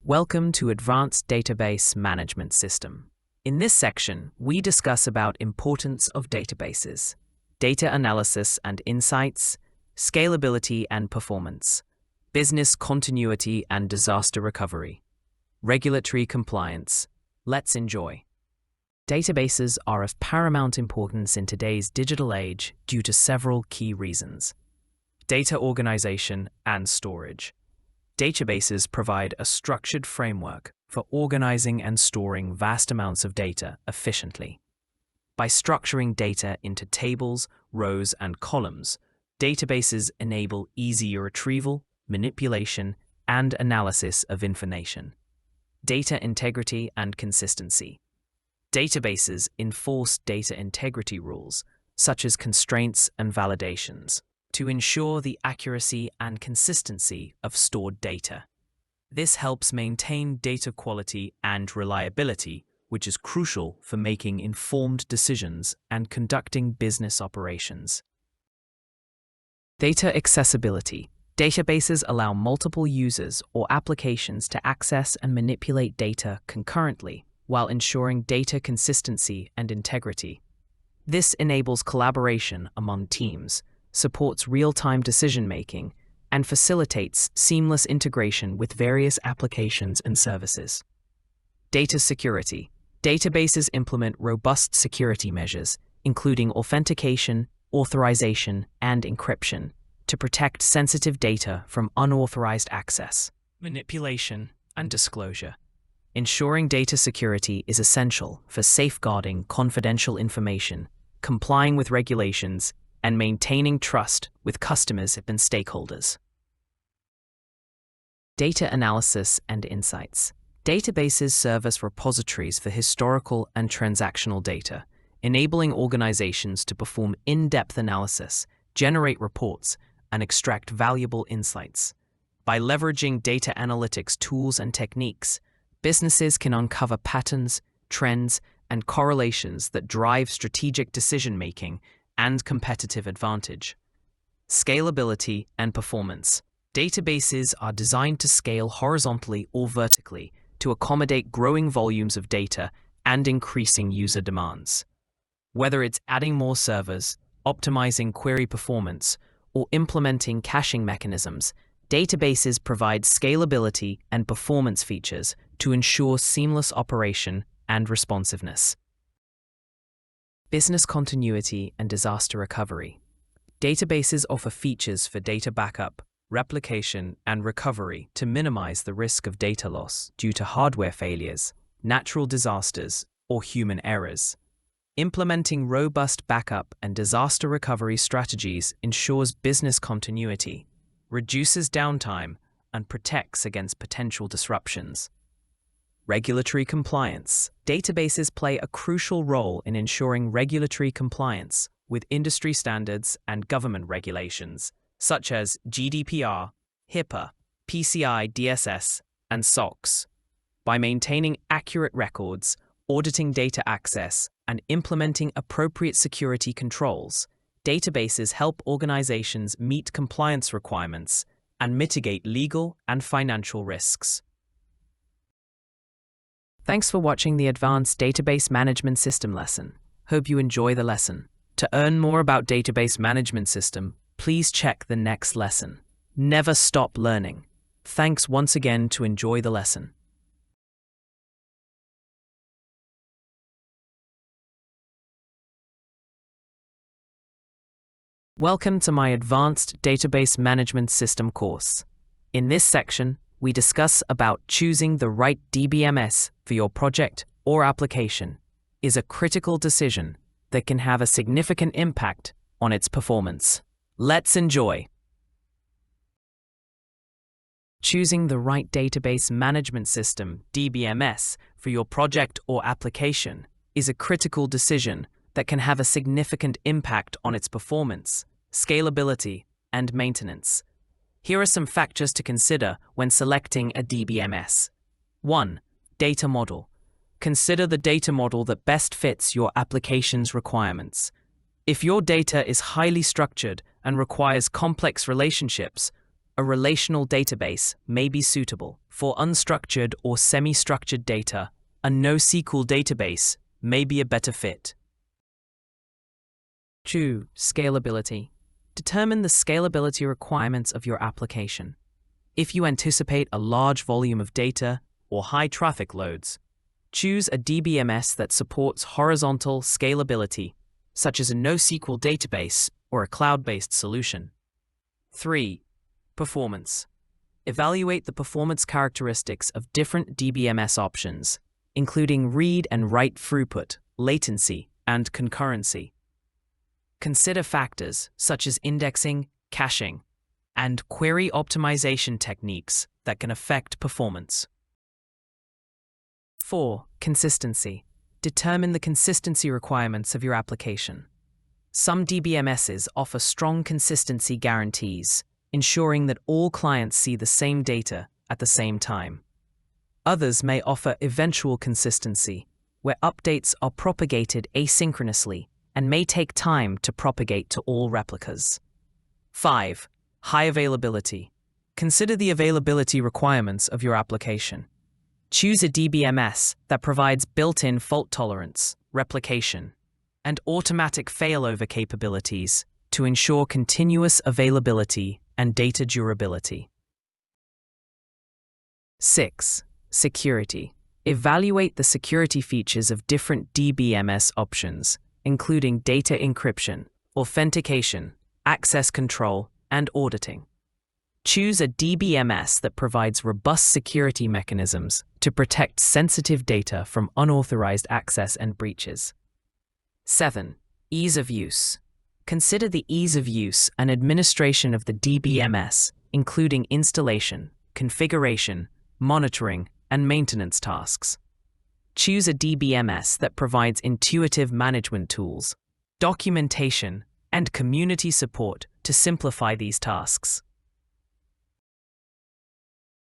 Welcome to Advanced Database Management System. In this section, we discuss about importance of databases, data analysis and insights, scalability and performance, business continuity and disaster recovery, regulatory compliance. Let's enjoy. Databases are of paramount importance in today's digital age due to several key reasons. Data organization and storage. Databases provide a structured framework for organizing and storing vast amounts of data efficiently. By structuring data into tables, rows, and columns, databases enable easier retrieval, manipulation, and analysis of information. Data integrity and consistency. Databases enforce data integrity rules, such as constraints and validations, to ensure the accuracy and consistency of stored data. This helps maintain data quality and reliability, which is crucial for making informed decisions and conducting business operations. Data accessibility. Databases allow multiple users or applications to access and manipulate data concurrently, while ensuring data consistency and integrity. This enables collaboration among teams, supports real-time decision-making, and facilitates seamless integration with various applications and services. Data security. Databases implement robust security measures, including authentication, authorization, and encryption, to protect sensitive data from unauthorized access, manipulation, and disclosure. Ensuring data security is essential for safeguarding confidential information, complying with regulations, and maintaining trust with customers and stakeholders. Data analysis and insights. Databases serve as repositories for historical and transactional data, enabling organizations to perform in-depth analysis, generate reports, and extract valuable insights. By leveraging data analytics tools and techniques, businesses can uncover patterns, trends, and correlations that drive strategic decision-making and competitive advantage. Scalability and performance. Databases are designed to scale horizontally or vertically to accommodate growing volumes of data and increasing user demands. Whether it's adding more servers, optimizing query performance, or implementing caching mechanisms, databases provide scalability and performance features to ensure seamless operation and responsiveness. Business continuity and disaster recovery. Databases offer features for data backup, replication, and recovery to minimize the risk of data loss due to hardware failures, natural disasters, or human errors. Implementing robust backup and disaster recovery strategies ensures business continuity, reduces downtime, and protects against potential disruptions. Regulatory compliance. Databases play a crucial role in ensuring regulatory compliance with industry standards and government regulations, such as GDPR, HIPAA, PCI DSS, and SOX. By maintaining accurate records, auditing data access, and implementing appropriate security controls, databases help organizations meet compliance requirements and mitigate legal and financial risks. Thanks for watching the Advanced Database Management System lesson. Hope you enjoy the lesson. To learn more about Database Management System, please check the next lesson. Never stop learning. Thanks once again to enjoy the lesson. Welcome to my Advanced Database Management System course. In this section, we discuss about choosing the right DBMS for your project or application is a critical decision that can have a significant impact on its performance. Let's enjoy. Choosing the right database management system, DBMS, for your project or application is a critical decision that can have a significant impact on its performance, scalability, and maintenance. Here are some factors to consider when selecting a DBMS. 1. Data model. Consider the data model that best fits your application's requirements. If your data is highly structured and requires complex relationships, A relational database may be suitable. For unstructured or semi-structured data, a NoSQL database may be a better fit. 2. Scalability. Determine the scalability requirements of your application. If you anticipate a large volume of data or high traffic loads, choose a DBMS that supports horizontal scalability, such as a NoSQL database or a cloud-based solution. 3. Performance. Evaluate the performance characteristics of different DBMS options, including read and write throughput, latency, and concurrency. Consider factors such as indexing, caching, and query optimization techniques that can affect performance. 4. Consistency. Determine the consistency requirements of your application. Some DBMSs offer strong consistency guarantees, ensuring that all clients see the same data at the same time. Others may offer eventual consistency, where updates are propagated asynchronously and may take time to propagate to all replicas. 5. High availability. Consider the availability requirements of your application. Choose a DBMS that provides built-in fault tolerance, replication, and automatic failover capabilities to ensure continuous availability and data durability. 6. Security. Evaluate the security features of different DBMS options, including data encryption, authentication, access control, and auditing. Choose a DBMS that provides robust security mechanisms to protect sensitive data from unauthorized access and breaches. 7. Ease of use. Consider the ease of use and administration of the DBMS, including installation, configuration, monitoring, and maintenance tasks. Choose a DBMS that provides intuitive management tools, documentation, and community support to simplify these tasks.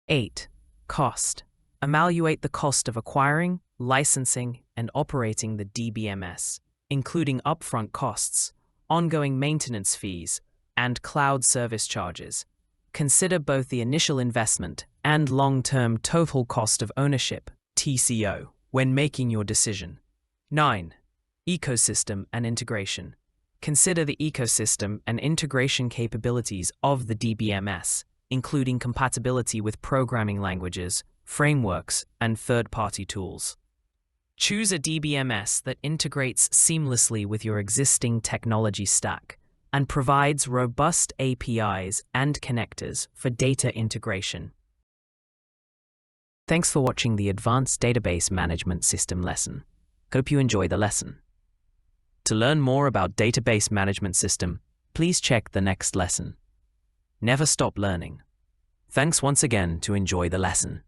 8. Cost. Evaluate the cost of acquiring, licensing, and operating the DBMS, including upfront costs, ongoing maintenance fees, and cloud service charges. Consider both the initial investment and long-term total cost of ownership, TCO, when making your decision. 9. Ecosystem and integration. Consider the ecosystem and integration capabilities of the DBMS, including compatibility with programming languages, frameworks, and third-party tools. Choose a DBMS that integrates seamlessly with your existing technology stack and provides robust APIs and connectors for data integration. Thanks for watching the Advanced Database Management System lesson. Hope you enjoy the lesson. To learn more about Database Management System, please check the next lesson. Never stop learning. Thanks once again to enjoy the lesson.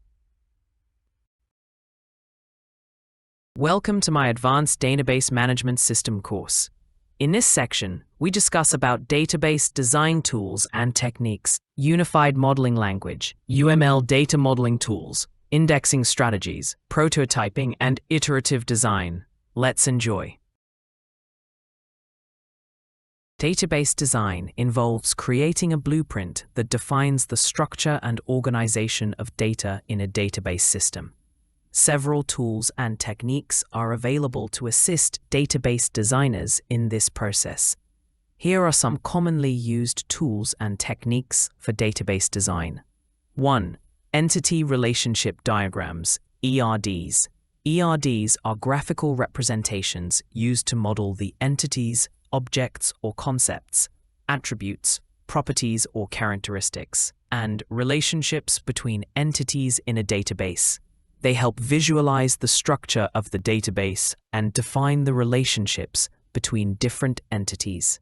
Welcome to my Advanced Database Management System course. In this section, we discuss about database design tools and techniques, unified modeling language, UML data modeling tools, indexing strategies, prototyping, and iterative design. Let's enjoy. Database design involves creating a blueprint that defines the structure and organization of data in a database system. Several tools and techniques are available to assist database designers in this process. Here are some commonly used tools and techniques for database design. 1. Entity Relationship Diagrams, ERDs. ERDs are graphical representations used to model the entities, objects or concepts, attributes, properties or characteristics, and relationships between entities in a database. They help visualize the structure of the database and define the relationships between different entities.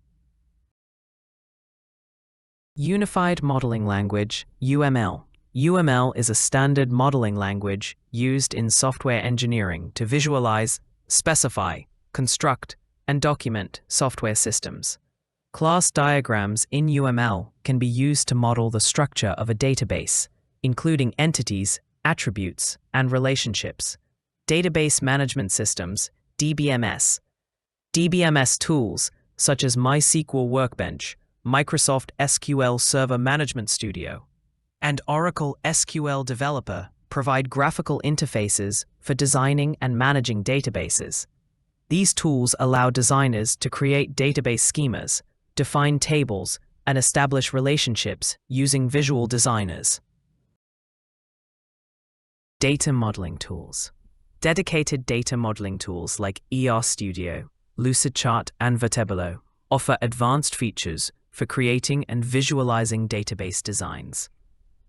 Unified Modeling Language, UML. UML is a standard modeling language used in software engineering to visualize, specify, construct, and document software systems. Class diagrams in UML can be used to model the structure of a database, including entities, attributes, and relationships. Database Management Systems, DBMS. DBMS tools, such as MySQL Workbench, Microsoft SQL Server Management Studio, and Oracle SQL Developer provide graphical interfaces for designing and managing databases. These tools allow designers to create database schemas, define tables, and establish relationships using visual designers. Data modeling tools. Dedicated data modeling tools like Studio, Lucidchart, and Vertebolo offer advanced features for creating and visualizing database designs.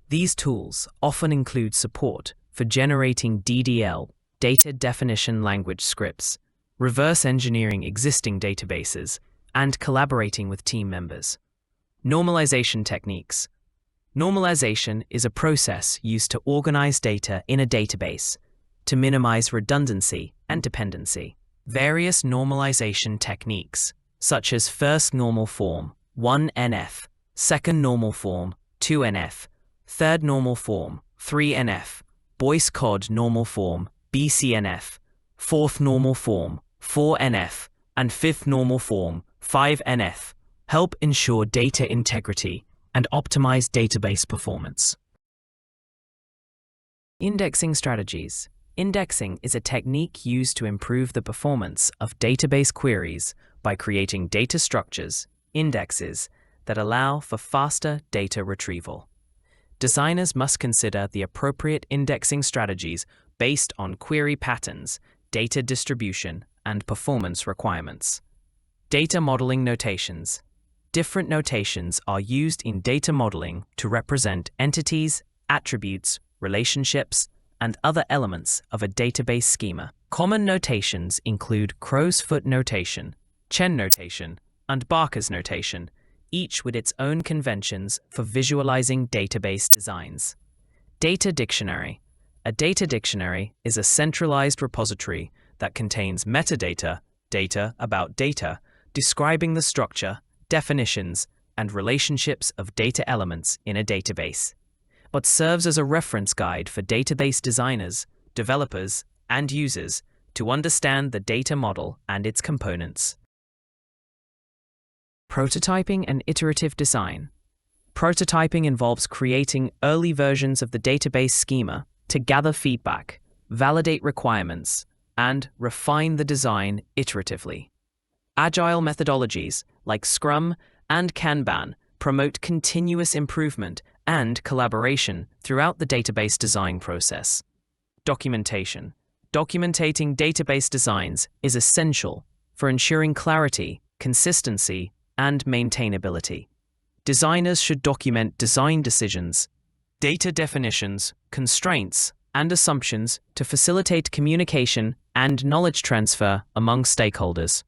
These tools often include support for generating DDL, data definition language scripts, reverse engineering existing databases, and collaborating with team members. Normalization techniques. Normalization is a process used to organize data in a database to minimize redundancy and dependency. Various normalization techniques, such as first normal form, 1NF, second normal form, 2NF, third normal form, 3NF, Boyce Codd normal form, BCNF, fourth normal form, 4NF, and fifth normal form, 5NF, help ensure data integrity and optimize database performance. Indexing strategies. Indexing is a technique used to improve the performance of database queries by creating data structures, indexes, that allow for faster data retrieval. Designers must consider the appropriate indexing strategies based on query patterns, data distribution, and performance requirements. Data modeling notations. Different notations are used in data modeling to represent entities, attributes, relationships, and other elements of a database schema. Common notations include crow's foot notation, Chen notation, and Barker's notation, each with its own conventions for visualizing database designs. Data dictionary. A data dictionary is a centralized repository that contains metadata, data about data, describing the structure, definitions, and relationships of data elements in a database, but serves as a reference guide for database designers, developers, and users to understand the data model and its components. Prototyping and iterative design. Prototyping involves creating early versions of the database schema to gather feedback, validate requirements, and refine the design iteratively. Agile methodologies like Scrum and Kanban promote continuous improvement and collaboration throughout the database design process. Documentation. Documenting database designs is essential for ensuring clarity, consistency, and maintainability. Designers should document design decisions, data definitions, constraints, and assumptions to facilitate communication and knowledge transfer among stakeholders.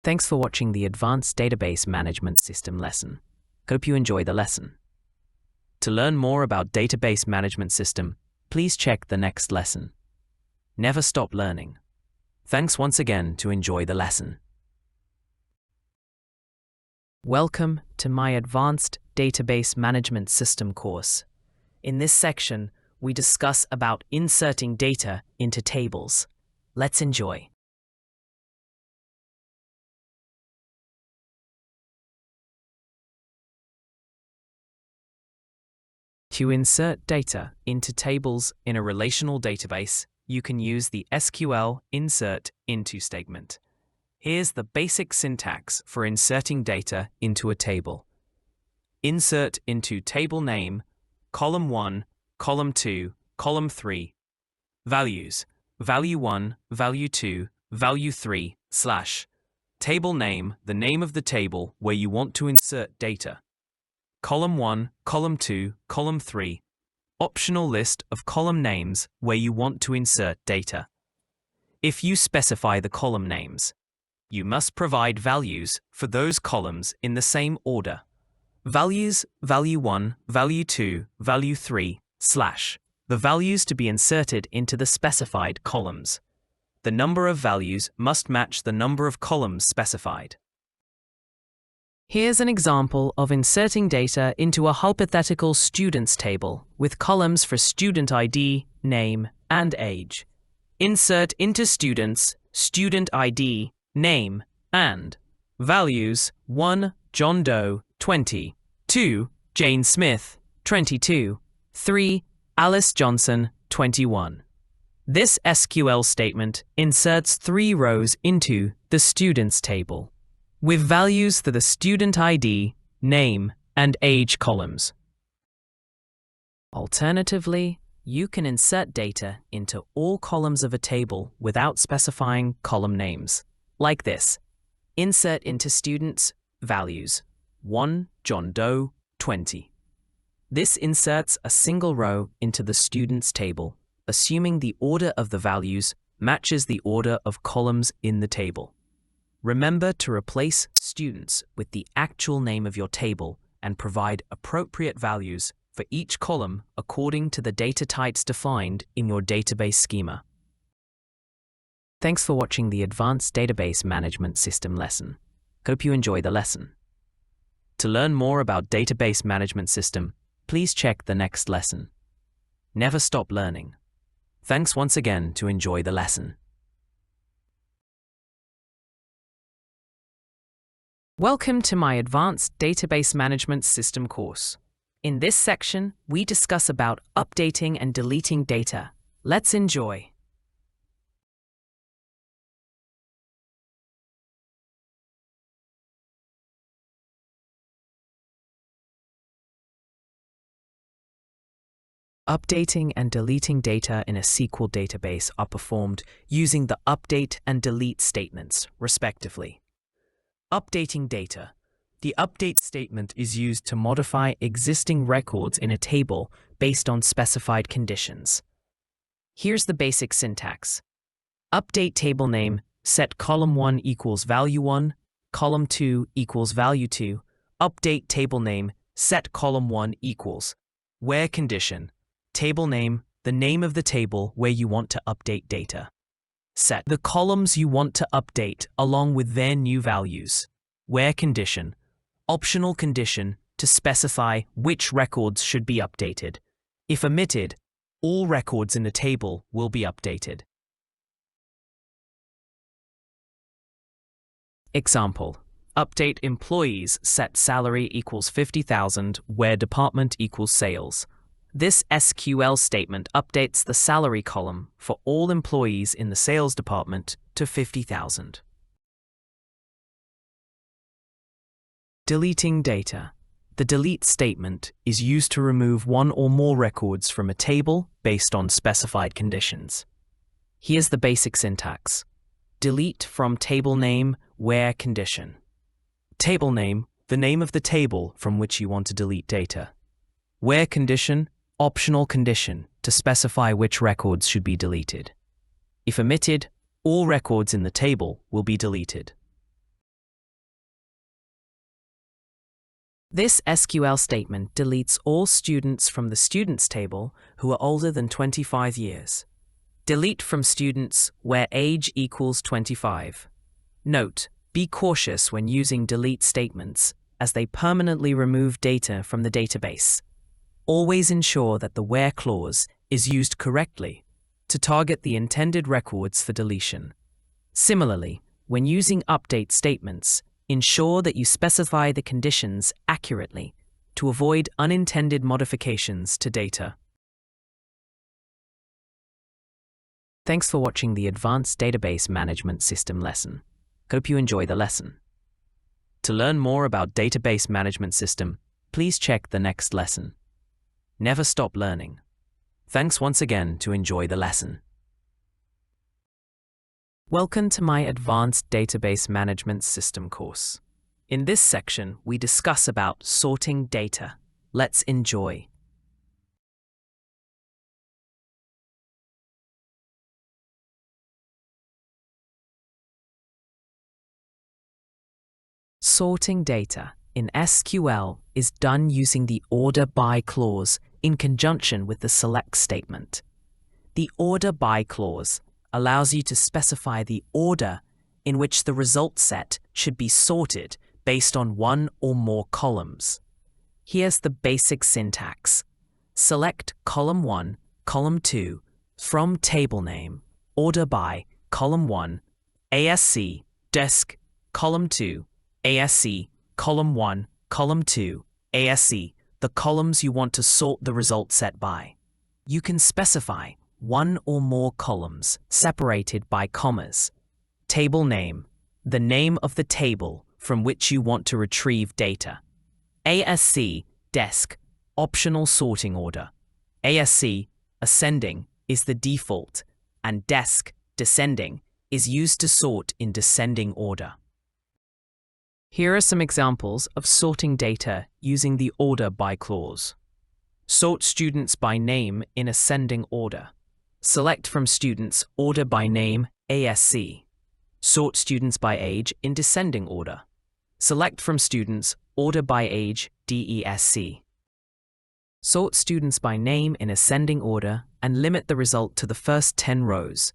Thanks for watching the Advanced Database Management System lesson. Hope you enjoy the lesson. To learn more about Database Management System, please check the next lesson. Never stop learning. Thanks once again to enjoy the lesson. Welcome to my Advanced Database Management System course. In this section, we discuss about inserting data into tables. Let's enjoy. To insert data into tables in a relational database, you can use the SQL insert into statement. Here's the basic syntax for inserting data into a table. Insert into table name, column 1, column 2, column 3. Values, value 1, value 2, value 3, / table name, the name of the table where you want to insert data. Column 1, column 2, column 3. Optional list of column names where you want to insert data. If you specify the column names, you must provide values for those columns in the same order. Values, value 1, value 2, value 3, / the values to be inserted into the specified columns. The number of values must match the number of columns specified. Here's an example of inserting data into a hypothetical students table with columns for student ID, name, and age. Insert into students, student ID, name, and Values 1. John Doe, 20. 2. Jane Smith, 22. 3. Alice Johnson, 21. This SQL statement inserts 3 rows into the students table, with values for the student ID, name, and age columns. Alternatively, you can insert data into all columns of a table without specifying column names, like this. Insert into students values 1. John Doe, 20. This inserts a single row into the students table, assuming the order of the values matches the order of columns in the table. Remember to replace students with the actual name of your table and provide appropriate values for each column according to the data types defined in your database schema. Thanks for watching the Advanced Database Management System lesson. Hope you enjoy the lesson. To learn more about Database Management System, please check the next lesson. Never stop learning. Thanks once again to enjoy the lesson. Welcome to my Advanced Database Management System course. In this section, we discuss about updating and deleting data. Let's enjoy. Updating and deleting data in a SQL database are performed using the update and delete statements, respectively. Updating data. The update statement is used to modify existing records in a table based on specified conditions. Here's the basic syntax. Update table name, set column 1 equals value 1, column 2 equals value 2, update table name, set column 1 equals, where condition, table name, the name of the table where you want to update data. Set the columns you want to update along with their new values. Where condition, optional condition to specify which records should be updated. If omitted, all records in the table will be updated. Example. Update employees, set salary equals 50,000 where department equals sales. This SQL statement updates the salary column for all employees in the sales department to 50,000. Deleting data. The delete statement is used to remove one or more records from a table based on specified conditions. Here's the basic syntax. Delete from table name, where condition. Table name, the name of the table from which you want to delete data. Where condition, optional condition to specify which records should be deleted. If omitted, all records in the table will be deleted. This SQL statement deletes all students from the students table who are older than 25 years. Delete from students where age equals 25. Note, be cautious when using delete statements as they permanently remove data from the database. Always ensure that the where clause is used correctly to target the intended records for deletion. Similarly, when using update statements, ensure that you specify the conditions accurately to avoid unintended modifications to data. Thanks for watching the Advanced Database Management System lesson. Hope you enjoy the lesson. To learn more about Database Management System, please check the next lesson. Never stop learning. Thanks once again to enjoy the lesson. Welcome to my Advanced Database Management System course. In this section, we discuss about sorting data. Let's enjoy. Sorting data in SQL is done using the order by clause in conjunction with the select statement. The order by clause allows you to specify the order in which the result set should be sorted based on one or more columns. Here's the basic syntax. Select column 1, column 2 from table name, order by column 1, ASC, desk, column 2, ASC, column 1, column 2, ASC, the columns you want to sort the result set by. You can specify one or more columns separated by commas. Table name, the name of the table from which you want to retrieve data. ASC, desk, optional sorting order. ASC, ascending, is the default, and desk, descending, is used to sort in descending order. Here are some examples of sorting data using the order by clause. Sort students by name in ascending order. Select from students order by name, ASC. Sort students by age in descending order. Select from students order by age, DESC. Sort students by name in ascending order and limit the result to the first 10 rows.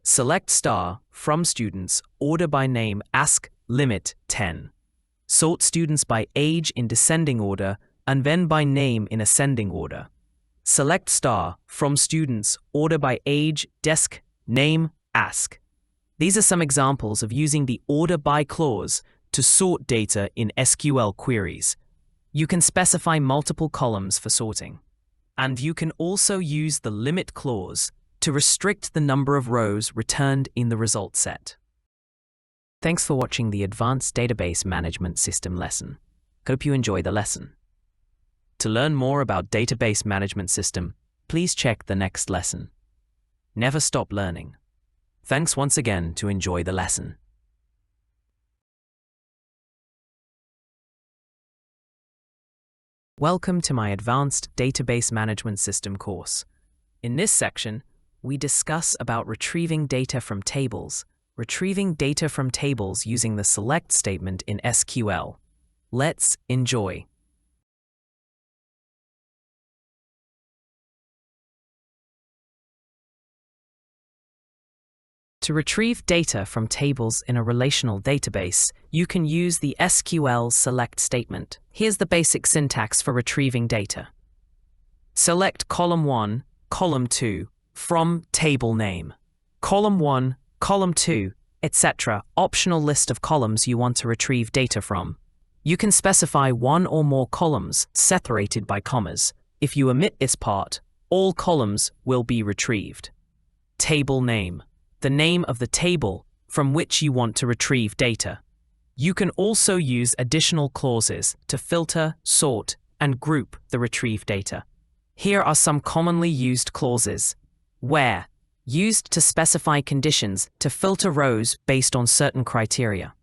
Select star from students order by name, ASC, limit 10. Sort students by age in descending order and then by name in ascending order. Select star from students order by age, desk, name, ASC. These are some examples of using the order by clause to sort data in SQL queries. You can specify multiple columns for sorting. And you can also use the limit clause to restrict the number of rows returned in the result set. Thanks for watching the Advanced Database Management System lesson. Hope you enjoy the lesson. To learn more about Database Management System, please check the next lesson. Never stop learning. Thanks once again to enjoy the lesson. Welcome to my Advanced Database Management System course. In this section, we discuss about retrieving data from tables using the select statement in SQL. Let's enjoy. To retrieve data from tables in a relational database, you can use the SQL select statement. Here's the basic syntax for retrieving data. Select column 1, column 2 from table name. Column 1, column 2, etc. Optional list of columns you want to retrieve data from. You can specify one or more columns separated by commas. If you omit this part, all columns will be retrieved. Table name, the name of the table from which you want to retrieve data. You can also use additional clauses to filter, sort, and group the retrieved data. Here are some commonly used clauses. Where, used to specify conditions to filter rows based on certain criteria.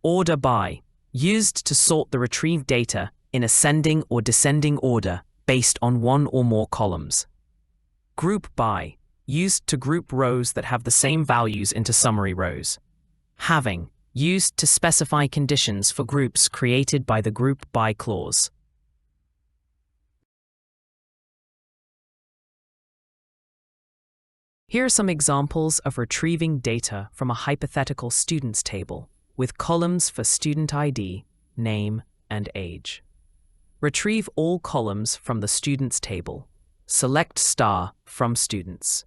Order by, used to sort the retrieved data in ascending or descending order based on one or more columns. Group by, used to group rows that have the same values into summary rows. Having, used to specify conditions for groups created by the group by clause. Here are some examples of retrieving data from a hypothetical students table with columns for student ID, name, and age. Retrieve all columns from the students table. Select star from students.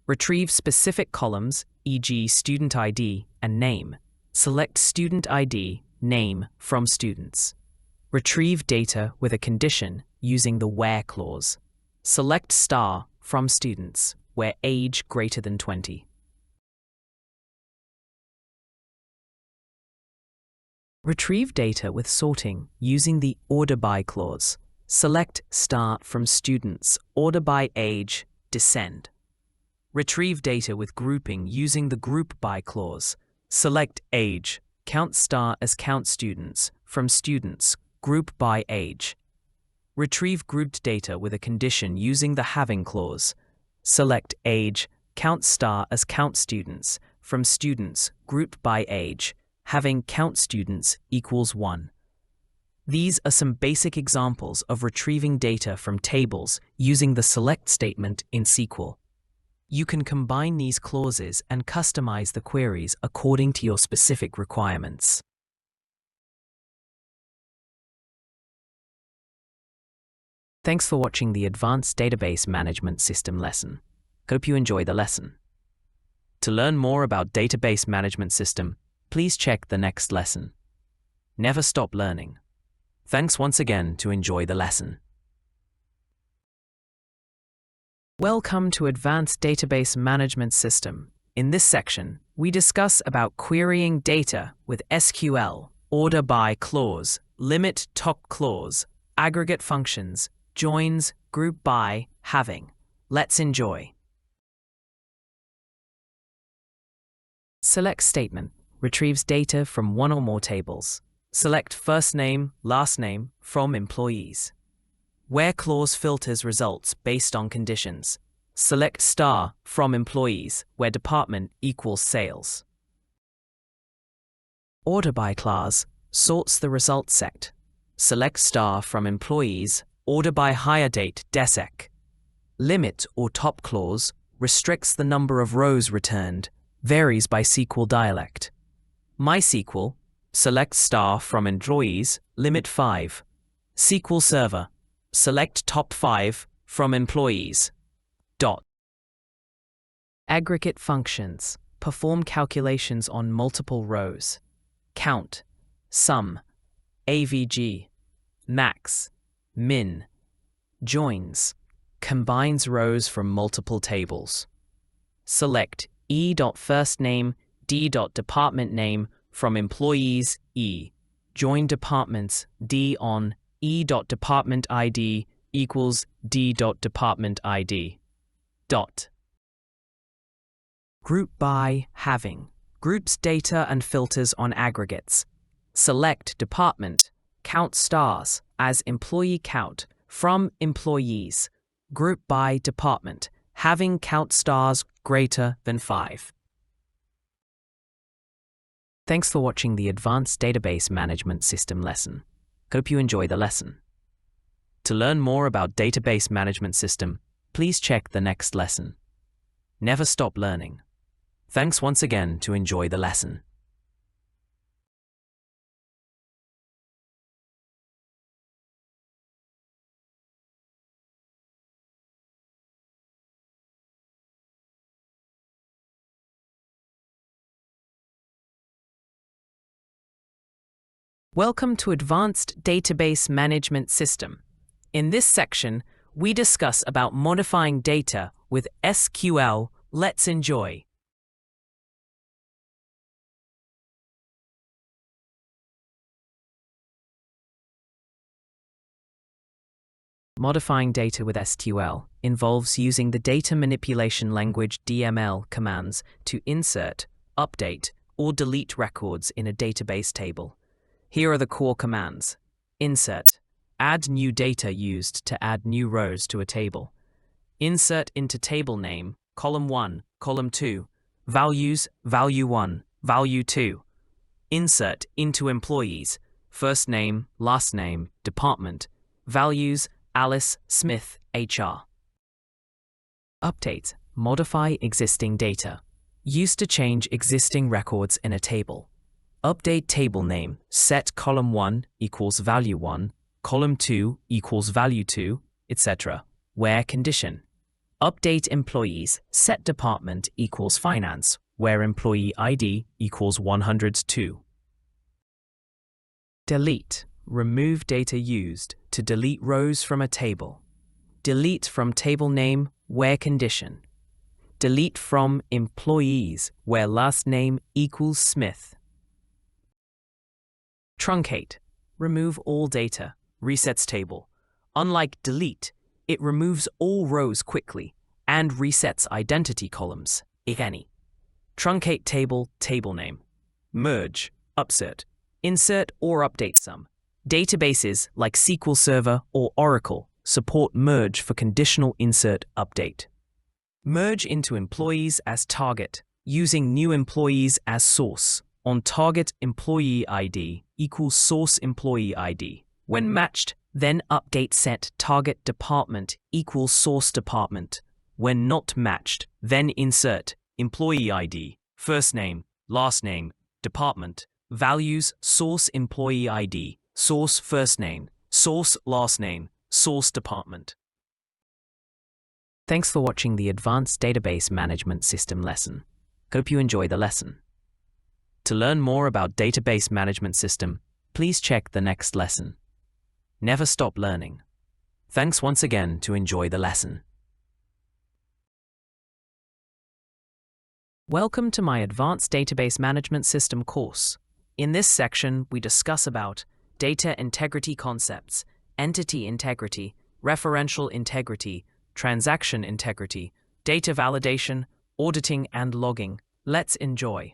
Retrieve specific columns, e.g. student ID and name. Select student ID, name from students. Retrieve data with a condition using the where clause. Select star from students, where age greater than 20. Retrieve data with sorting using the order by clause. Select star from students, order by age, descend. Retrieve data with grouping using the group by clause. Select age, count star as count students, from students, group by age. Retrieve grouped data with a condition using the having clause. Select age, count star as count students, from students, group by age, having count students equals 1. These are some basic examples of retrieving data from tables using the select statement in SQL. You can combine these clauses and customize the queries according to your specific requirements. Thanks for watching the Advanced Database Management System lesson. Hope you enjoy the lesson. To learn more about Database Management System, please check the next lesson. Never stop learning. Thanks once again to enjoy the lesson. Welcome to Advanced Database Management System. In this section, we discuss about querying data with SQL, order by clause, limit top clause, aggregate functions, joins, group by, having. Let's enjoy. Select statement retrieves data from one or more tables. Select first name, last name from employees. Where clause filters results based on conditions. Select star from employees where department equals sales. Order by clause sorts the result set. Select star from employees, order by hire date DESEC. Limit or top clause restricts the number of rows returned, varies by SQL dialect. MySQL select star from employees, limit 5. SQL Server select top 5 from employees. Aggregate functions perform calculations on multiple rows. Count, sum, AVG, max, min. Joins combines rows from multiple tables. Select e.firstname, d.department name from employees e. Join departments d on e.department id equals d.department id. Group by having groups data and filters on aggregates. Select department, count stars as employee count from employees. Group by department, having count stars greater than 5. Thanks for watching the Advanced Database Management System lesson. Hope you enjoy the lesson. To learn more about Database Management System, please check the next lesson. Never stop learning. Thanks once again to enjoy the lesson. Welcome to Advanced Database Management System. In this section, we discuss about modifying data with SQL. Let's enjoy. Modifying data with SQL involves using the data manipulation language DML commands to insert, update, or delete records in a database table. Here are the core commands. Insert. Add new data used to add new rows to a table. Insert into table name, column 1, column 2, values, value 1, value 2. Insert into employees, first name, last name, department, values, Alice, Smith, HR. Update. Modify existing data. Used to change existing records in a table. Update table name. Set column 1 equals value 1, column 2 equals value 2, etc. Where condition. Update employees. Set department equals finance, where employee ID equals 102. Delete. Remove data used to delete rows from a table. Delete from table name, where condition. Delete from employees, where last name equals Smith. Truncate. Remove all data. Resets table. Unlike delete, it removes all rows quickly and resets identity columns, if any. Truncate table, table name. Merge, upsert, insert or update some. Databases like SQL Server or Oracle support merge for conditional insert update. Merge into employees as target, using new employees as source. On target employee ID equals source employee ID. When matched, then update set target department equals source department. When not matched, then insert employee ID, first name, last name, department, values, source employee ID, source first name, source last name, source department. Thanks for watching the Advanced Database Management System lesson. Hope you enjoy the lesson. To learn more about Database Management System, please check the next lesson. Never stop learning. Thanks once again to enjoy the lesson. Welcome to my Advanced Database Management System course. In this section, we discuss about data integrity concepts, entity integrity, referential integrity, transaction integrity, data validation, auditing, and logging. Let's enjoy.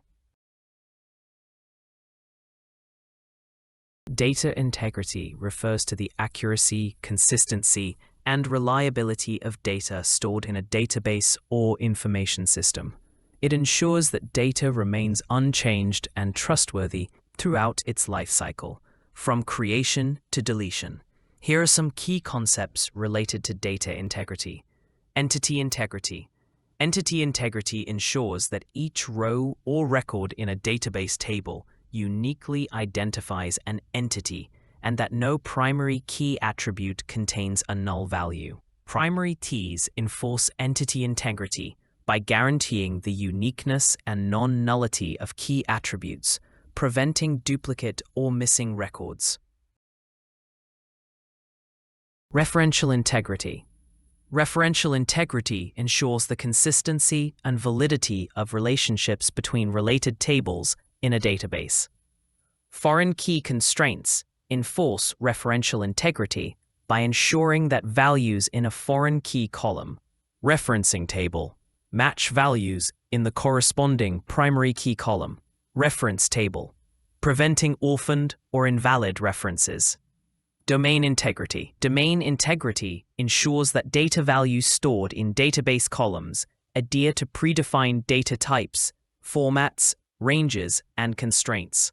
Data integrity refers to the accuracy, consistency, and reliability of data stored in a database or information system. It ensures that data remains unchanged and trustworthy throughout its life cycle, from creation to deletion. Here are some key concepts related to data integrity. Entity integrity. Entity integrity ensures that each row or record in a database table uniquely identifies an entity and that no primary key attribute contains a null value. Primary keys enforce entity integrity by guaranteeing the uniqueness and non-nullity of key attributes, preventing duplicate or missing records. Referential integrity. Referential integrity ensures the consistency and validity of relationships between related tables in a database. Foreign key constraints enforce referential integrity by ensuring that values in a foreign key column, referencing table, match values in the corresponding primary key column, reference table, preventing orphaned or invalid references. Domain integrity. Domain integrity ensures that data values stored in database columns adhere to predefined data types, formats, ranges, and constraints.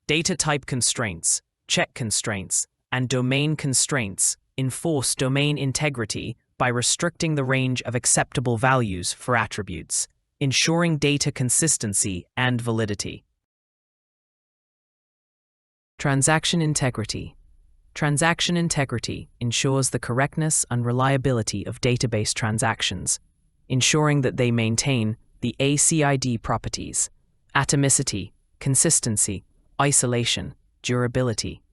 Data type constraints, check constraints, and domain constraints enforce domain integrity by restricting the range of acceptable values for attributes, ensuring data consistency and validity. Transaction integrity. Transaction integrity ensures the correctness and reliability of database transactions, ensuring that they maintain the ACID properties: atomicity, consistency, isolation, durability.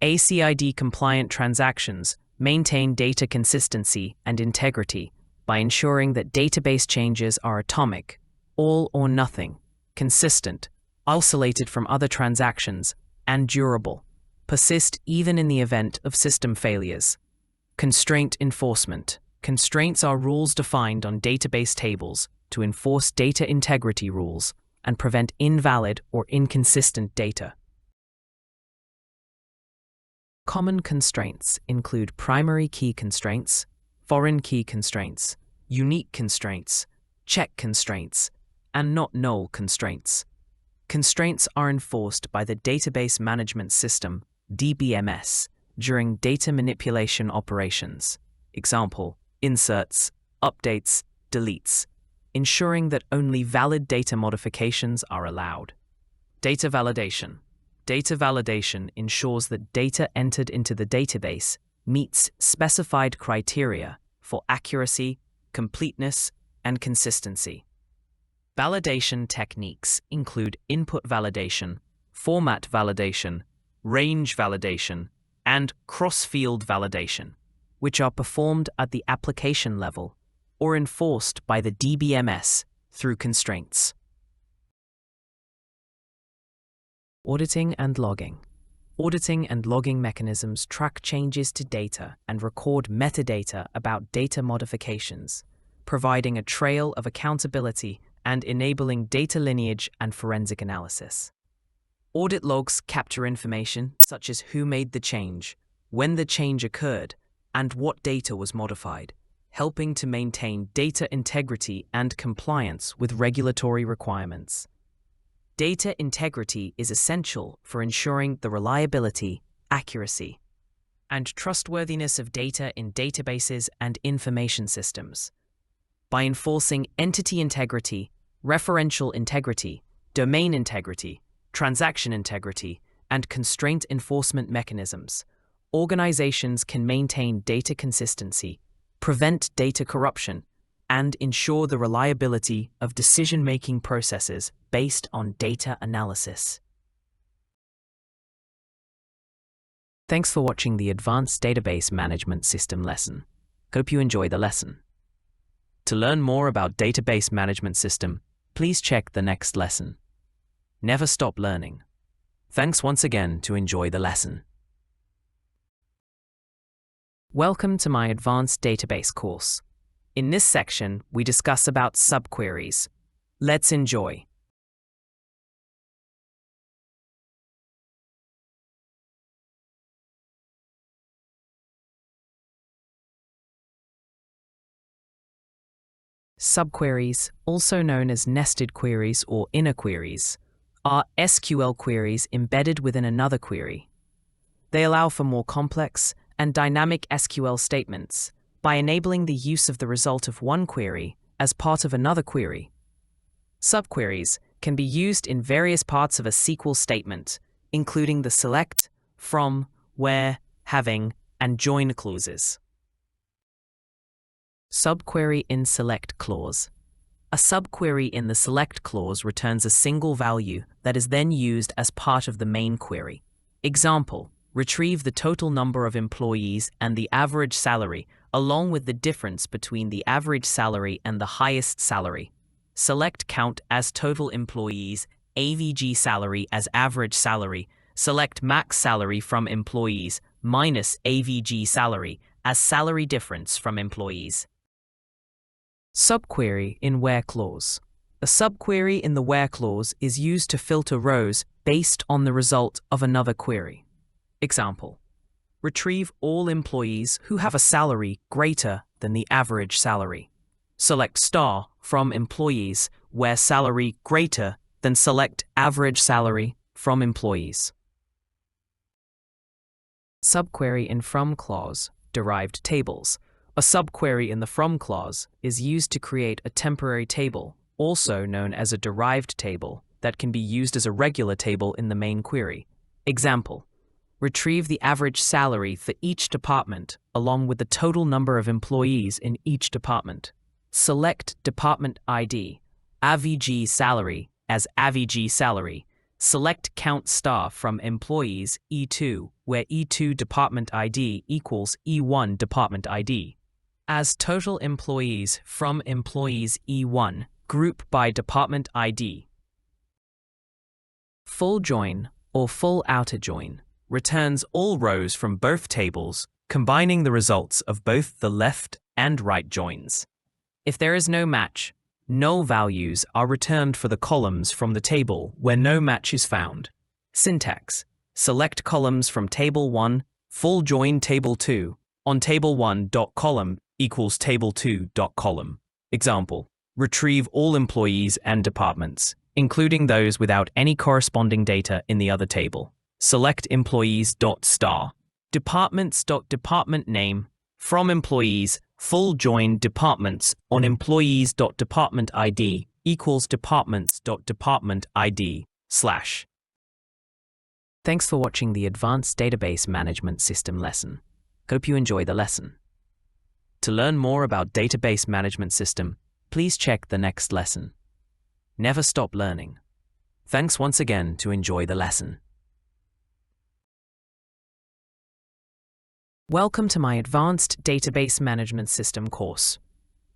ACID-compliant transactions maintain data consistency and integrity by ensuring that database changes are atomic, all or nothing, consistent, isolated from other transactions, and durable, persist even in the event of system failures. Constraint enforcement. Constraints are rules defined on database tables to enforce data integrity rules and prevent invalid or inconsistent data. Common constraints include primary key constraints, foreign key constraints, unique constraints, check constraints, and not null constraints. Constraints are enforced by the Database Management System, DBMS, during data manipulation operations. Example: inserts, updates, deletes, ensuring that only valid data modifications are allowed. Data validation. Data validation ensures that data entered into the database meets specified criteria for accuracy, completeness, and consistency. Validation techniques include input validation, format validation, range validation, and cross-field validation, which are performed at the application level or enforced by the DBMS through constraints. Auditing and logging. Auditing and logging mechanisms track changes to data and record metadata about data modifications, providing a trail of accountability and enabling data lineage and forensic analysis. Audit logs capture information such as who made the change, when the change occurred, and what data was modified, helping to maintain data integrity and compliance with regulatory requirements. Data integrity is essential for ensuring the reliability, accuracy, and trustworthiness of data in databases and information systems. By enforcing entity integrity, referential integrity, domain integrity, transaction integrity, and constraint enforcement mechanisms, organizations can maintain data consistency, prevent data corruption, and ensure the reliability of decision-making processes based on data analysis. Thanks for watching the Advanced Database Management System lesson. Hope you enjoy the lesson. To learn more about Database Management System, please check the next lesson. Never stop learning. Thanks once again to enjoy the lesson. Welcome to my Advanced Database course. In this section, we discuss about subqueries. Let's enjoy. Subqueries, also known as nested queries or inner queries, are SQL queries embedded within another query. They allow for more complex and dynamic SQL statements by enabling the use of the result of one query as part of another query. Subqueries can be used in various parts of a SQL statement, including the select, from, where, having, and join clauses. Subquery in select clause. A subquery in the select clause returns a single value that is then used as part of the main query. Example: retrieve the total number of employees and the average salary, along with the difference between the average salary and the highest salary. Select count as total employees, AVG salary as average salary. Select max salary from employees minus AVG salary as salary difference from employees. Subquery in where clause. A subquery in the where clause is used to filter rows based on the result of another query. Example: retrieve all employees who have a salary greater than the average salary. Select star from employees where salary greater than select average salary from employees. Subquery in from clause. Derived tables. A subquery in the from clause is used to create a temporary table, also known as a derived table, that can be used as a regular table in the main query. Example: retrieve the average salary for each department along with the total number of employees in each department. Select department ID, AVG salary as AVG salary. Select count star from employees E2, where E2 department ID equals E1 department ID. As total employees from employees E1, group by department ID. Full join or full outer join returns all rows from both tables, combining the results of both the left and right joins. If there is no match, null values are returned for the columns from the table where no match is found. Syntax: select columns from table 1, full join table 2, on table 1 dot column equals table 2 dot column. Example: retrieve all employees and departments, including those without any corresponding data in the other table. Select employees dot star. Departments dot department name from employees, full join departments on employees dot department ID equals departments dot department ID slash. Thanks for watching the Advanced Database Management System lesson. Hope you enjoy the lesson. To learn more about Database Management System, please check the next lesson. Never stop learning. Thanks once again to enjoy the lesson. Welcome to my Advanced Database Management System course.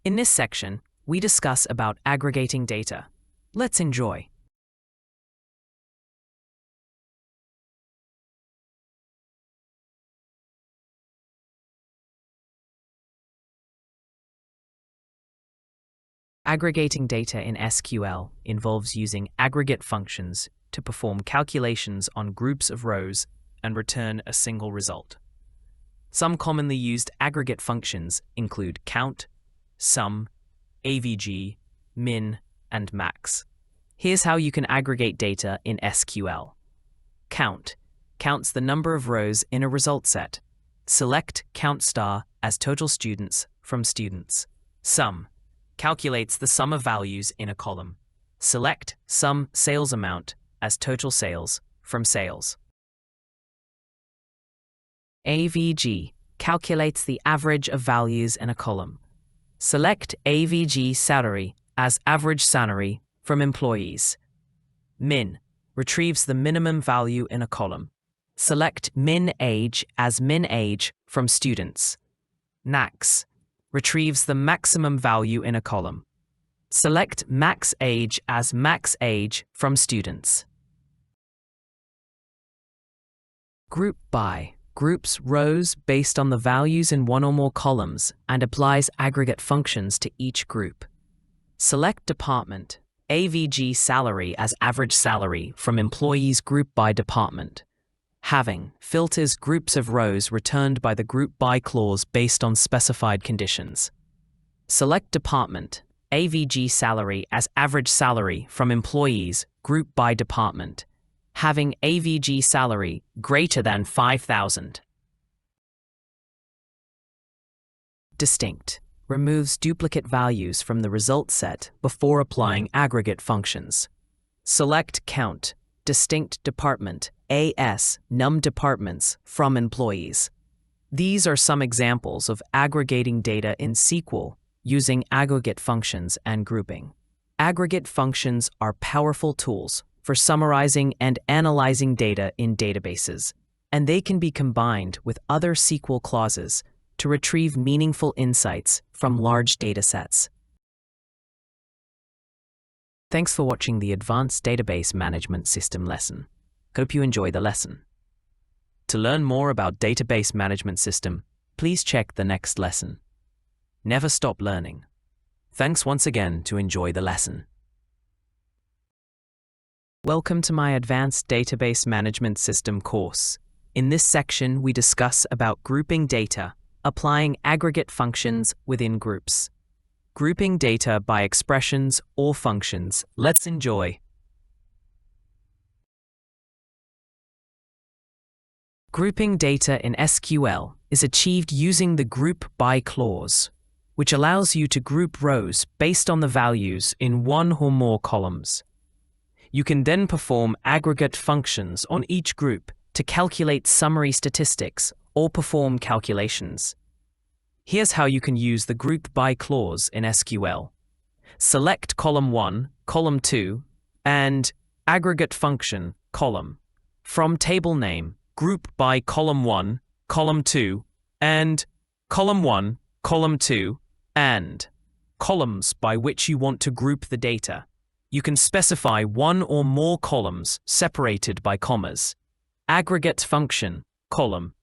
In this section, we discuss about aggregating data. Let's enjoy. Aggregating data in SQL involves using aggregate functions to perform calculations on groups of rows and return a single result. Some commonly used aggregate functions include count, sum, AVG, min, and max. Here's how you can aggregate data in SQL. Count counts the number of rows in a result set. Select count star as total students from students. Sum calculates the sum of values in a column. Select sum sales amount as total sales from sales. AVG calculates the average of values in a column. Select AVG salary as average salary from employees. Min retrieves the minimum value in a column. Select min age as min age from students. Max retrieves the maximum value in a column. Select max age as max age from students. Group by groups rows based on the values in one or more columns and applies aggregate functions to each group. Select department, AVG salary as average salary from employees group by department. Having filters groups of rows returned by the group by clause based on specified conditions. Select department, AVG salary as average salary from employees group by department. Having AVG salary greater than 5,000. Distinct removes duplicate values from the result set before applying aggregate functions. Select count, distinct department, AS, num departments from employees. These are some examples of aggregating data in SQL using aggregate functions and grouping. Aggregate functions are powerful tools for summarizing and analyzing data in databases, and they can be combined with other SQL clauses to retrieve meaningful insights from large datasets. Thanks for watching the Advanced Database Management System lesson. Hope you enjoy the lesson. To learn more about Database Management System, please check the next lesson. Never stop learning. Thanks once again to enjoy the lesson. Welcome to my Advanced Database Management System course. In this section, we discuss about grouping data, applying aggregate functions within groups. Grouping data by expressions or functions. Let's enjoy. Grouping data in SQL is achieved using the group by clause, which allows you to group rows based on the values in one or more columns. You can then perform aggregate functions on each group to calculate summary statistics or perform calculations. Here's how you can use the group by clause in SQL. Select column 1, column 2, and aggregate function, column. From table name, group by column 1, column 2, and column 1, column 2, and columns by which you want to group the data. You can specify one or more columns separated by commas. Aggregate function, column.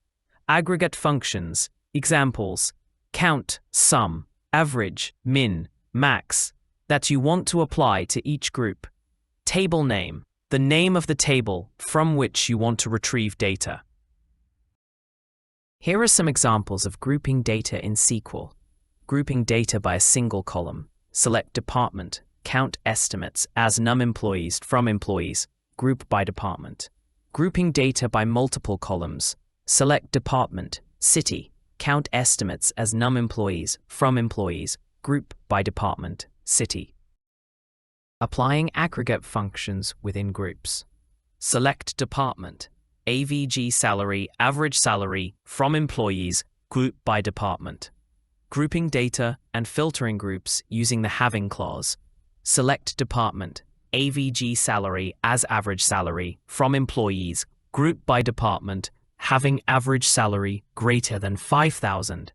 Aggregate functions, examples, count, sum, average, min, max, that you want to apply to each group. Table name, the name of the table from which you want to retrieve data. Here are some examples of grouping data in SQL. Grouping data by a single column. Select department, count estimates as num employees from employees, group by department. Grouping data by multiple columns. Select department, city, count estimates as num employees from employees, group by department, city. Applying aggregate functions within groups. Select department, AVG salary, average salary from employees, group by department. Grouping data and filtering groups using the having clause. Select department, AVG salary as average salary from employees, group by department, having average salary greater than 5,000.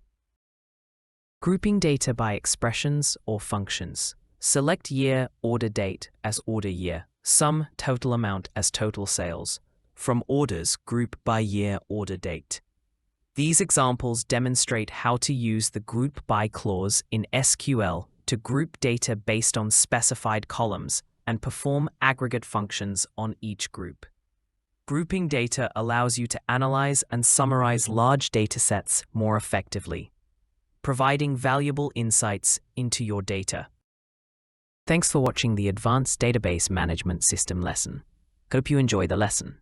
Grouping data by expressions or functions. Select year, order date as order year, sum, total amount as total sales. From orders, group by year, order date. These examples demonstrate how to use the group by clause in SQL to group data based on specified columns and perform aggregate functions on each group. Grouping data allows you to analyze and summarize large datasets more effectively, providing valuable insights into your data. Thanks for watching the Advanced Database Management System lesson. Hope you enjoy the lesson.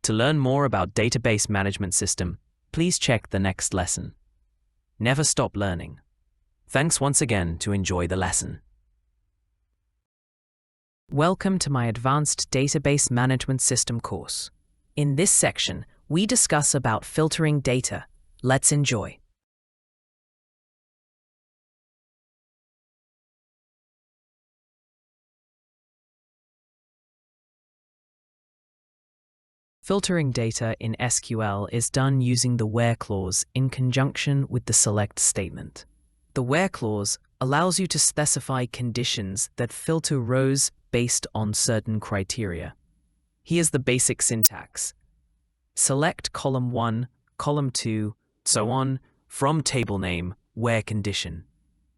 To learn more about Database Management System, please check the next lesson. Never stop learning. Thanks once again to enjoy the lesson. Welcome to my Advanced Database Management System course. In this section, we discuss about filtering data. Let's enjoy. Filtering data in SQL is done using the where clause in conjunction with the select statement. The where clause allows you to specify conditions that filter rows based on certain criteria. Here's the basic syntax. Select column 1, column 2, so on, from table name, where condition.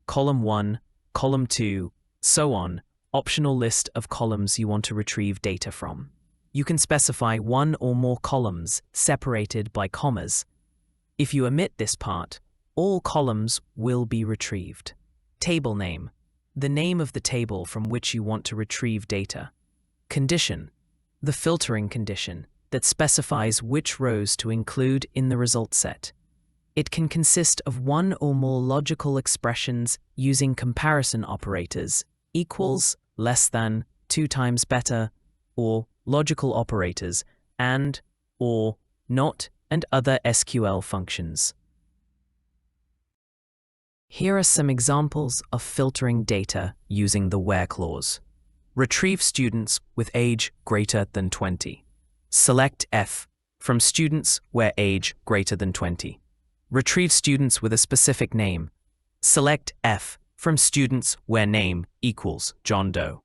Column 1, column 2, so on, optional list of columns you want to retrieve data from. You can specify one or more columns separated by commas. If you omit this part, all columns will be retrieved. Table name, the name of the table from which you want to retrieve data. Condition, the filtering condition that specifies which rows to include in the result set. It can consist of one or more logical expressions using comparison operators, equals, less than, 2 times better, or logical operators, and, or, not, and other SQL functions. Here are some examples of filtering data using the where clause. Retrieve students with age greater than 20. Select F from students where age greater than 20. Retrieve students with a specific name. Select F from students where name equals John Doe.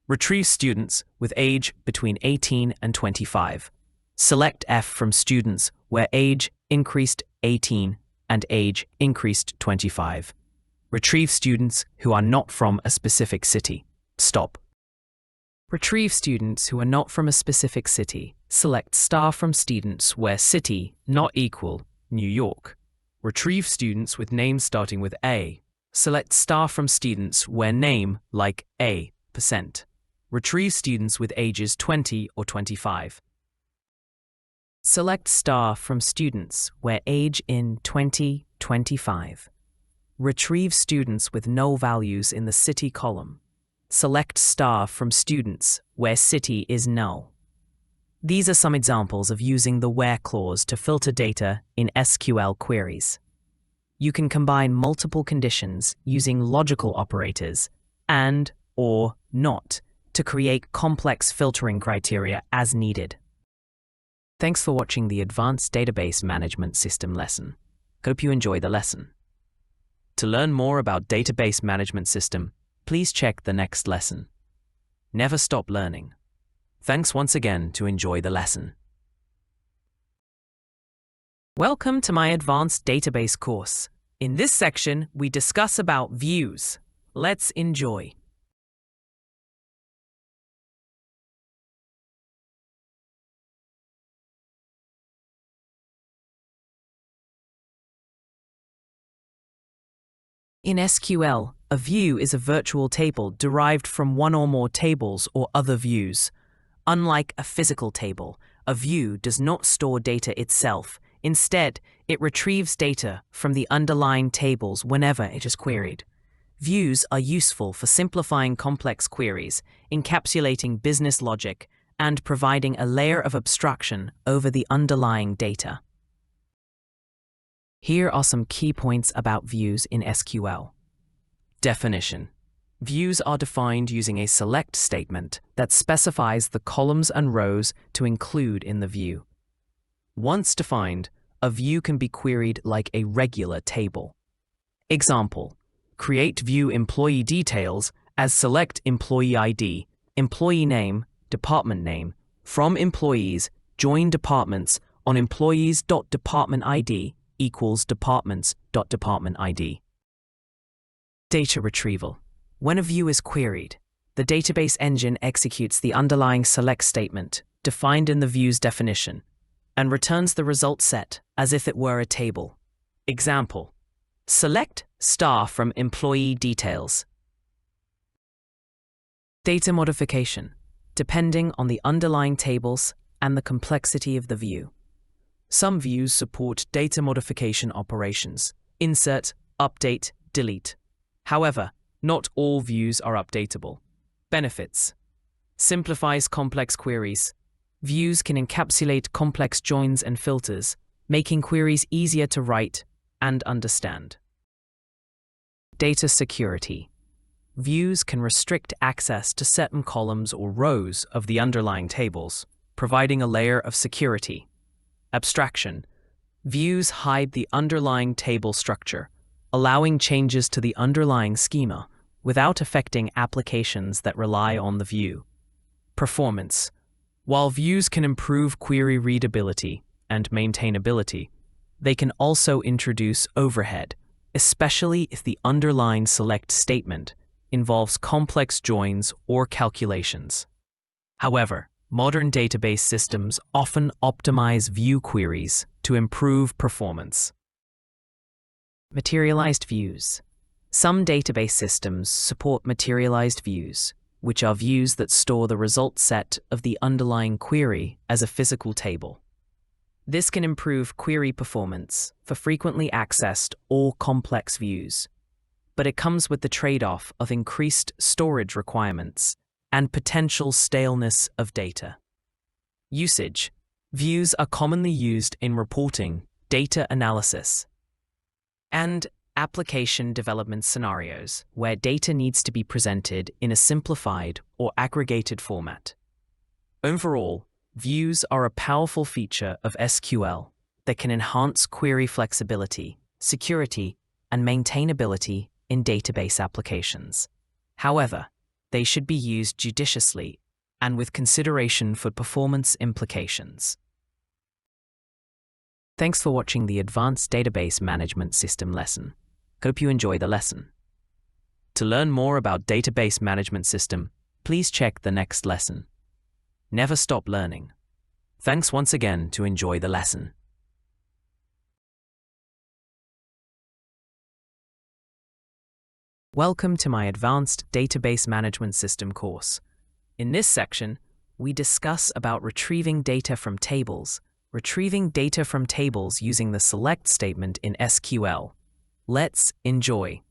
Retrieve students with age between 18 and 25. Select F from students where age increased 18 and age increased 25. Retrieve students who are not from a specific city. Stop. Retrieve students who are not from a specific city. Select star from students where city not equal New York. Retrieve students with names starting with A. Select star from students where name like A%. Retrieve students with ages 20 or 25. Select star from students where age in 2025. Retrieve students with no values in the city column. Select star from students where city is null. These are some examples of using the where clause to filter data in SQL queries. You can combine multiple conditions using logical operators and, or, not to create complex filtering criteria as needed. Thanks for watching the Advanced Database Management System lesson. Hope you enjoy the lesson. To learn more about Database Management System, please check the next lesson. Never stop learning. Thanks once again to enjoy the lesson. Welcome to my Advanced Database course. In this section, we discuss about views. Let's enjoy. In SQL, a view is a virtual table derived from one or more tables or other views. Unlike a physical table, a view does not store data itself. Instead, it retrieves data from the underlying tables whenever it is queried. Views are useful for simplifying complex queries, encapsulating business logic, and providing a layer of abstraction over the underlying data. Here are some key points about views in SQL. Definition. Views are defined using a select statement that specifies the columns and rows to include in the view. Once defined, a view can be queried like a regular table. Example: create view employee details as select employee ID, employee name, department name, from employees, join departments on employees.department ID equals departments.department ID. Data retrieval. When a view is queried, the database engine executes the underlying select statement defined in the view's definition and returns the result set as if it were a table. Example: select star from employee details. Data modification, depending on the underlying tables and the complexity of the view. Some views support data modification operations: insert, update, delete. However, not all views are updatable. Benefits: simplifies complex queries. Views can encapsulate complex joins and filters, making queries easier to write and understand. Data security. Views can restrict access to certain columns or rows of the underlying tables. providing a layer of security. Abstraction. Views hide the underlying table structure, allowing changes to the underlying schema without affecting applications that rely on the view. Performance. While views can improve query readability and maintainability, they can also introduce overhead, especially if the underlying select statement involves complex joins or calculations. However, modern database systems often optimize view queries to improve performance. Materialized views. Some database systems support materialized views, which are views that store the result set of the underlying query as a physical table. This can improve query performance for frequently accessed or complex views, but it comes with the trade-off of increased storage requirements and potential staleness of data. Usage. Views are commonly used in reporting, data analysis, and application development scenarios where data needs to be presented in a simplified or aggregated format. Overall, views are a powerful feature of SQL that can enhance query flexibility, security, and maintainability in database applications. However, they should be used judiciously and with consideration for performance implications. Thanks for watching the Advanced Database Management System lesson. Hope you enjoy the lesson. To learn more about Database Management System, please check the next lesson. Never stop learning. Thanks once again to enjoy the lesson. Welcome to my Advanced Database Management System course. In this section, we discuss about retrieving data from tables using the select statement in SQL. Let's enjoy.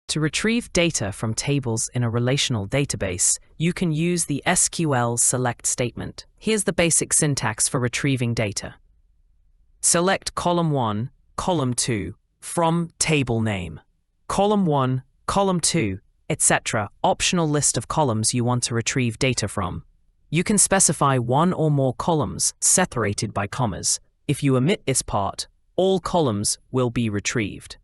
To retrieve data from tables in a relational database, you can use the SQL select statement. Here's the basic syntax for retrieving data. Select column 1, column 2 from table name. Column 1, column 2, etc. Optional list of columns you want to retrieve data from. You can specify one or more columns separated by commas. If you omit this part, all columns will be retrieved.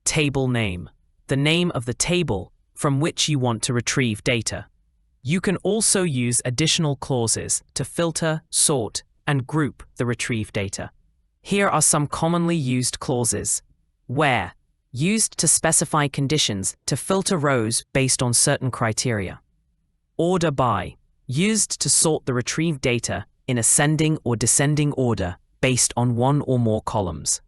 Table name. The name of the table from which you want to retrieve data. You can also use additional clauses to filter, sort, and group the retrieved data. Here are some commonly used clauses. Where, used to specify conditions to filter rows based on certain criteria. Order by, used to sort the retrieved data in ascending or descending order based on one or more columns.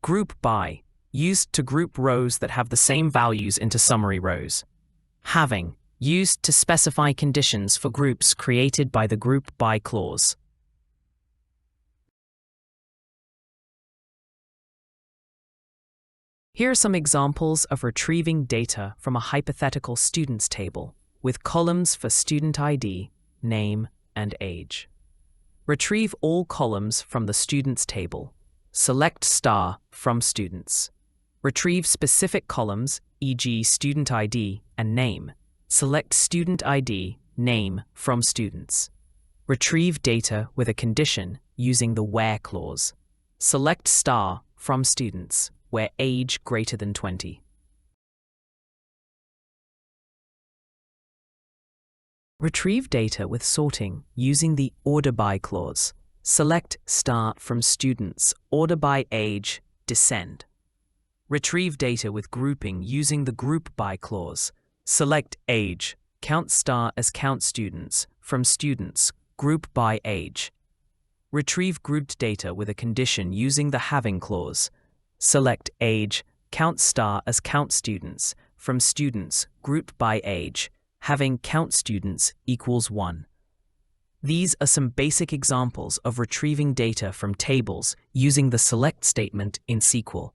Group by, used to group rows that have the same values into summary rows. Having, used to specify conditions for groups created by the group by clause. Here are some examples of retrieving data from a hypothetical students table with columns for student ID, name, and age. Retrieve all columns from the students table. Select star from students. Retrieve specific columns, e.g. student ID and name. Select student ID, name from students. Retrieve data with a condition using the where clause. Select star from students, where age greater than 20. Retrieve data with sorting using the order by clause. Select star from students, order by age, descend. Retrieve data with grouping using the group by clause. Select age, count star as count students, from students, group by age. Retrieve grouped data with a condition using the having clause. Select age, count star as count students, from students, group by age, having count students equals 1. These are some basic examples of retrieving data from tables using the select statement in SQL.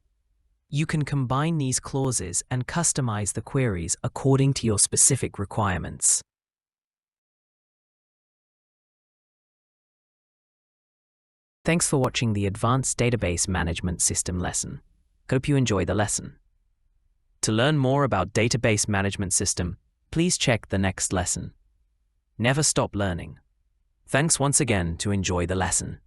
You can combine these clauses and customize the queries according to your specific requirements. Thanks for watching the Advanced Database Management System lesson. Hope you enjoy the lesson. To learn more about database management system, please check the next lesson. Never stop learning. Thanks once again to enjoy the lesson.